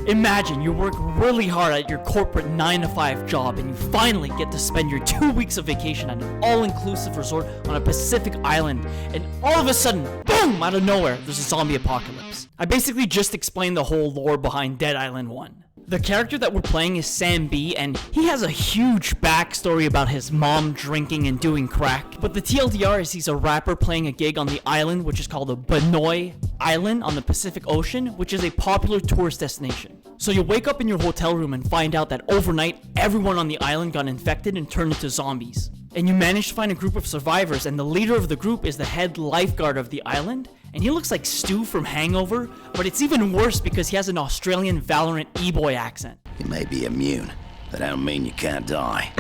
Imagine you work really hard at your corporate 9-to-5 job and you finally get to spend your 2 weeks of vacation at an all-inclusive resort on a Pacific island, and all of a sudden, boom, out of nowhere, there's a zombie apocalypse. I basically just explained the whole lore behind Dead Island 1. The character that we're playing is Sam B, and he has a huge backstory about his mom drinking and doing crack. But the TLDR is he's a rapper playing a gig on the island, which is called the Banoi Island on the Pacific Ocean, which is a popular tourist destination. So you wake up in your hotel room and find out that overnight, everyone on the island got infected and turned into zombies. And you manage to find a group of survivors, and the leader of the group is the head lifeguard of the island. And he looks like Stu from Hangover, but it's even worse because he has an Australian Valorant e-boy accent. You may be immune, but that don't mean you can't die.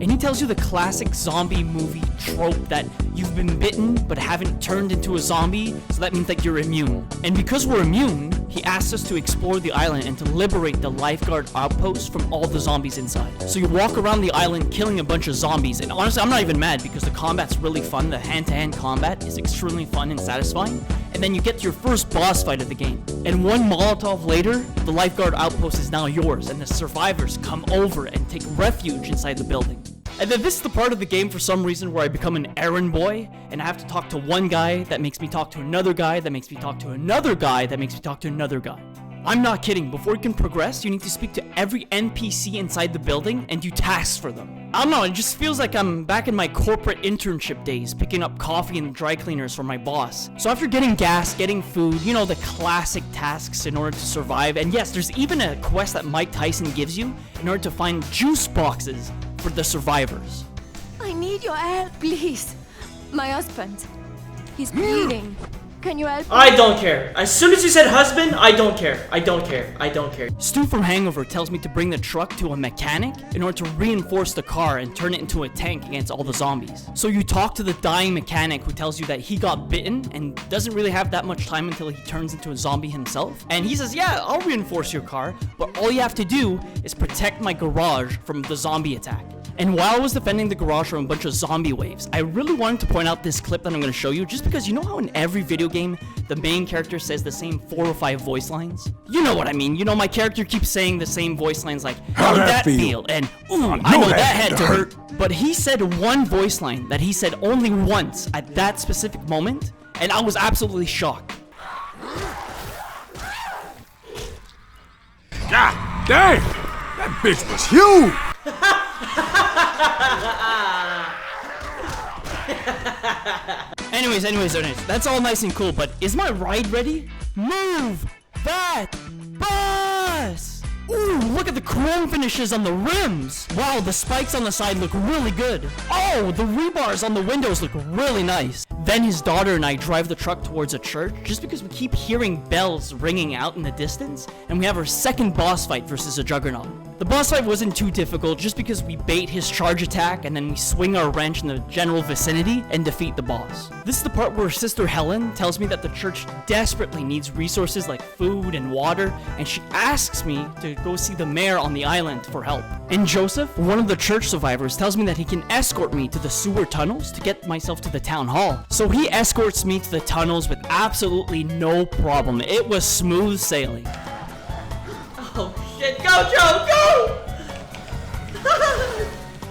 And he tells you the classic zombie movie trope that you've been bitten but haven't turned into a zombie, so that means that you're immune. And because we're immune, he asks us to explore the island and to liberate the lifeguard outpost from all the zombies inside. So you walk around the island killing a bunch of zombies, and honestly, I'm not even mad because the combat's really fun. The hand-to-hand combat is extremely fun and satisfying. And then you get to your first boss fight of the game. And one Molotov later, the lifeguard outpost is now yours, and the survivors come over and take refuge inside the building. And then this is the part of the game for some reason where I become an errand boy, and I have to talk to one guy that makes me talk to another guy that makes me talk to another guy that makes me talk to another guy. I'm not kidding, before you can progress, you need to speak to every NPC inside the building and do tasks for them. I don't know, it just feels like I'm back in my corporate internship days, picking up coffee and dry cleaners for my boss. So after getting gas, getting food, you know, the classic tasks in order to survive, and yes, there's even a quest that Mike Tyson gives you in order to find juice boxes for the survivors. I need your help, please. My husband. He's bleeding. Can you help me? I don't care. As soon as you said husband, I don't care. I don't care. I don't care. Stu from Hangover tells me to bring the truck to a mechanic in order to reinforce the car and turn it into a tank against all the zombies. So you talk to the dying mechanic who tells you that he got bitten and doesn't really have that much time until he turns into a zombie himself. And he says, yeah, I'll reinforce your car, but all you have to do is protect my garage from the zombie attack. And while I was defending the garage from a bunch of zombie waves, I really wanted to point out this clip that I'm going to show you, just because you know how in every video game, the main character says the same 4 or 5 voice lines? You know what I mean. You know, my character keeps saying the same voice lines like, how did that feel? And, ooh, I know that had to hurt. But he said one voice line that he said only once at that specific moment, and I was absolutely shocked. God dang! That bitch was huge! Anyways, that's all nice and cool, but is my ride ready? Move that bus! Ooh, look at the chrome finishes on the rims! Wow, the spikes on the side look really good. Oh, the rebars on the windows look really nice. Then his daughter and I drive the truck towards a church just because we keep hearing bells ringing out in the distance, and we have our second boss fight versus a juggernaut. The boss fight wasn't too difficult just because we bait his charge attack and then we swing our wrench in the general vicinity and defeat the boss. This is the part where Sister Helen tells me that the church desperately needs resources like food and water, and she asks me to go see the mayor on the island for help. And Joseph, one of the church survivors, tells me that he can escort me to the sewer tunnels to get myself to the town hall. So he escorts me to the tunnels with absolutely no problem. It was smooth sailing. Oh shit, go Joe, go!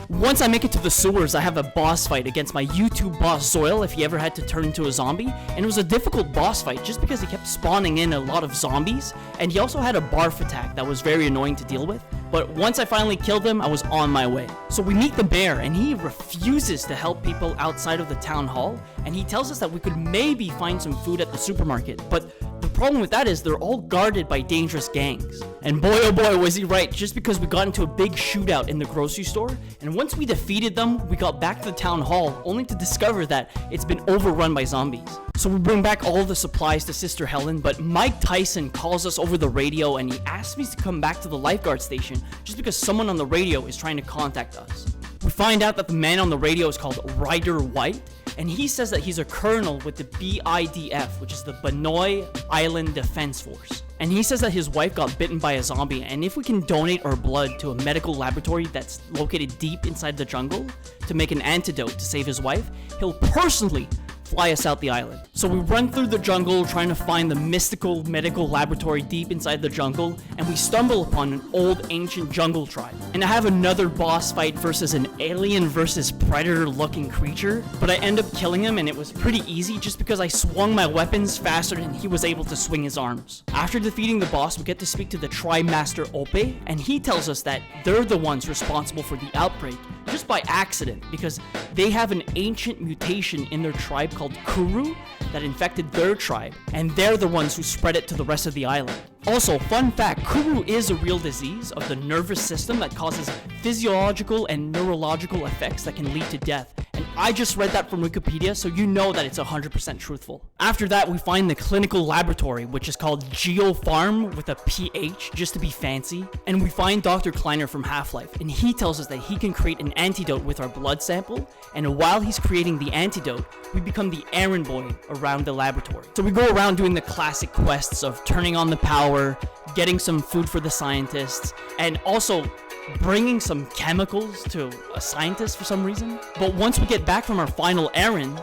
Once I make it to the sewers, I have a boss fight against my YouTube boss Zoil if he ever had to turn into a zombie, and it was a difficult boss fight just because he kept spawning in a lot of zombies, and he also had a barf attack that was very annoying to deal with. But once I finally killed him, I was on my way. So we meet the mayor, and he refuses to help people outside of the town hall, and he tells us that we could maybe find some food at the supermarket, but the problem with that is they're all guarded by dangerous gangs. And boy oh boy was he right, just because we got into a big shootout in the grocery store, and once we defeated them, we got back to the town hall only to discover that it's been overrun by zombies. So we bring back all the supplies to Sister Helen, but Mike Tyson calls us over the radio and he asks me to come back to the lifeguard station just because someone on the radio is trying to contact us. We find out that the man on the radio is called Ryder White, and he says that he's a colonel with the BIDF, which is the Banoi Island Defense Force. And he says that his wife got bitten by a zombie, and if we can donate our blood to a medical laboratory that's located deep inside the jungle to make an antidote to save his wife, he'll personally fly us out the island. So we run through the jungle trying to find the mystical medical laboratory deep inside the jungle, and we stumble upon an old ancient jungle tribe. And I have another boss fight versus an alien versus predator looking creature, but I end up killing him, and it was pretty easy just because I swung my weapons faster than he was able to swing his arms. After defeating the boss, we get to speak to the tribe master Ope, and he tells us that they're the ones responsible for the outbreak just by accident, because they have an ancient mutation in their tribe called Kuru that infected their tribe, and they're the ones who spread it to the rest of the island. Also, fun fact, Kuru is a real disease of the nervous system that causes physiological and neurological effects that can lead to death. And I just read that from Wikipedia, so you know that it's 100% truthful. After that, we find the clinical laboratory, which is called Geopharm with a PH, just to be fancy. And we find Dr. Kleiner from Half-Life, and he tells us that he can create an antidote with our blood sample, and while he's creating the antidote, we become the errand boy around the laboratory. So we go around doing the classic quests of turning on the power, getting some food for the scientists, and also bringing some chemicals to a scientist for some reason. But once we get back from our final errand,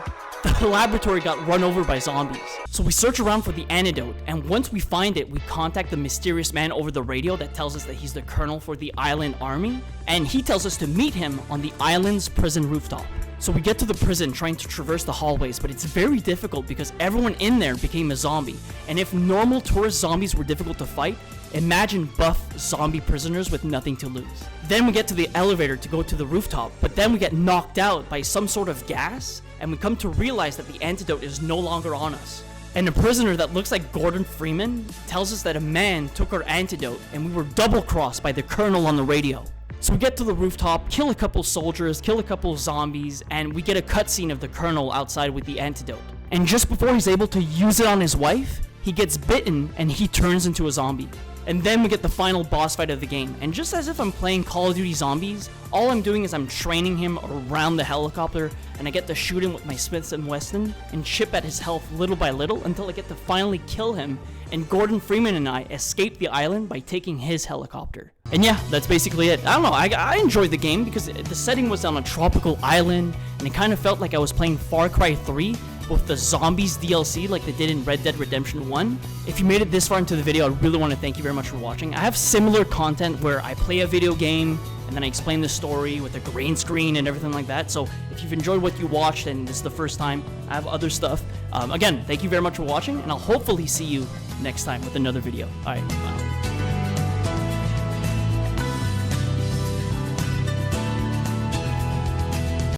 the laboratory got run over by zombies. So we search around for the antidote, and once we find it, we contact the mysterious man over the radio that tells us that he's the colonel for the island army, and he tells us to meet him on the island's prison rooftop. So we get to the prison trying to traverse the hallways, but it's very difficult because everyone in there became a zombie. And if normal tourist zombies were difficult to fight, imagine buff zombie prisoners with nothing to lose. Then we get to the elevator to go to the rooftop, but then we get knocked out by some sort of gas, and we come to realize that the antidote is no longer on us. And a prisoner that looks like Gordon Freeman tells us that a man took our antidote, and we were double-crossed by the colonel on the radio. So we get to the rooftop, kill a couple soldiers, kill a couple zombies, and we get a cutscene of the colonel outside with the antidote. And just before he's able to use it on his wife, he gets bitten and he turns into a zombie. And then we get the final boss fight of the game, and just as if I'm playing Call of Duty Zombies, all I'm doing is I'm training him around the helicopter, and I get to shoot him with my Smith & Wesson and chip at his health little by little until I get to finally kill him, and Gordon Freeman and I escape the island by taking his helicopter. And yeah, that's basically it. I don't know, I enjoyed the game because the setting was on a tropical island, and it kind of felt like I was playing Far Cry 3, with the Zombies DLC like they did in Red Dead Redemption 1. If you made it this far into the video, I really want to thank you very much for watching. I have similar content where I play a video game and then I explain the story with a green screen and everything like that. So if you've enjoyed what you watched and this is the first time, I have other stuff. Again, thank you very much for watching, and I'll hopefully see you next time with another video. Alright, bye.